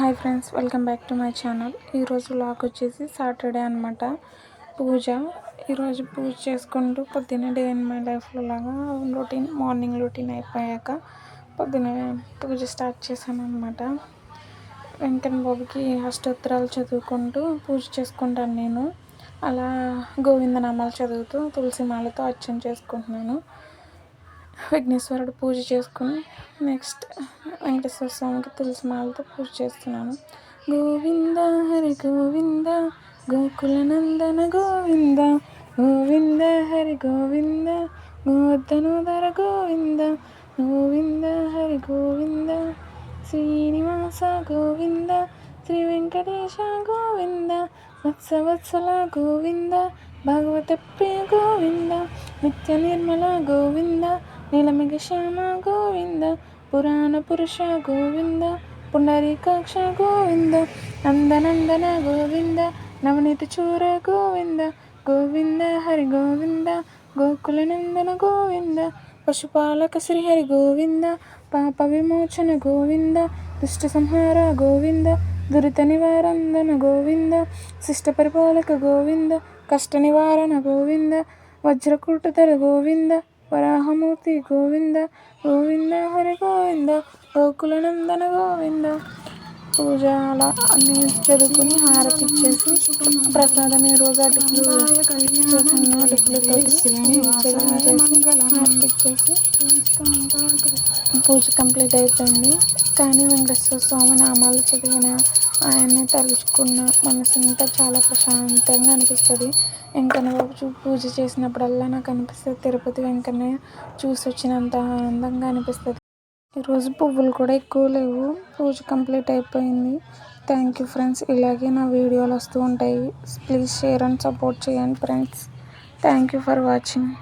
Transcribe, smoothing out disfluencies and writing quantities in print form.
Hi friends, welcome back to my channel. ఈరోజు vlog వచ్చేసి Saturday అనమాట. పూజ. ఈరోజు పూజ చేసుకుంటూ పొద్దున్నే డే ఇన్ మై లైఫ్లో లాగా మార్నింగ్ రొటీన్ అయిపోయాక పొద్దున్నే పూజ స్టార్ట్ చేశాను అనమాట. వెంకన్న బాబుకి అష్టోత్తరాలు చదువుకుంటూ పూజ చేసుకుంటాను నేను. అలా గోవిందనామాలు చదువుతూ తులసి మాలతో అర్చన చేసుకుంటున్నాను. విఘ్నేశ్వరుడు పూజ చేసుకుని నెక్స్ట్ వెంకటేశ్వర స్వామికి తులసి మాలతో పూజ చేస్తున్నాను. గోవింద హరి గోవింద గోకుల నందన గోవింద గోవింద హరి గోవింద గోవర్ధనోధర గోవింద గోవింద హరి గోవింద శ్రీనివాస గోవింద శ్రీ వెంకటేశ గోవింద వత్సవత్సల గోవింద భాగవత ప్రియ గోవింద నిత్య నిర్మల గోవింద నీలమిగ శ్యామ గోవింద పురాణ పురుష గోవింద పుండరీకాక్ష గోవింద నందనందన గోవింద నవనీత చూర గోవింద గోవింద హరి గోవింద గోకుల నందన గోవింద పశుపాలక శ్రీహరి గోవింద పాప విమోచన గోవింద దుష్ట సంహార గోవింద దురిత నివారందన గోవింద శిష్ట పరిపాలక గోవింద కష్ట నివారణ గోవింద వజ్రకూటధర గోవింద వరాహమూర్తి గోవింద గోవింద హరి గోవింద గోకుల నందన గోవింద. పూజ అలా అన్నీ చదువుకుని హారతి ఇచ్చేసి ప్రసాదం రోజు అటుకులు చేసిన అటుకులతో హారతి ఇచ్చేసి పూజ కంప్లీట్ అయిపోయింది. కానీ వెంకటేశ్వర స్వామి నామాలు చదివిన ఆయన్ని తలుచుకున్న మనసంతా చాలా ప్రశాంతంగా అనిపిస్తుంది. వెంకన్న బాబు పూజ చేసినప్పుడల్లా నాకు అనిపిస్తుంది తిరుపతి వెంకన్న చూసి వచ్చినంత ఆనందంగా అనిపిస్తుంది. ఈరోజు పువ్వులు కూడా ఎక్కువ లేవు. పూజ కంప్లీట్ అయిపోయింది. Thank you friends. ఇలాగే నా వీడియోలు వస్తూ ఉంటాయి. ప్లీజ్ షేర్ అండ్ సపోర్ట్ చేయండి friends. Thank you for watching.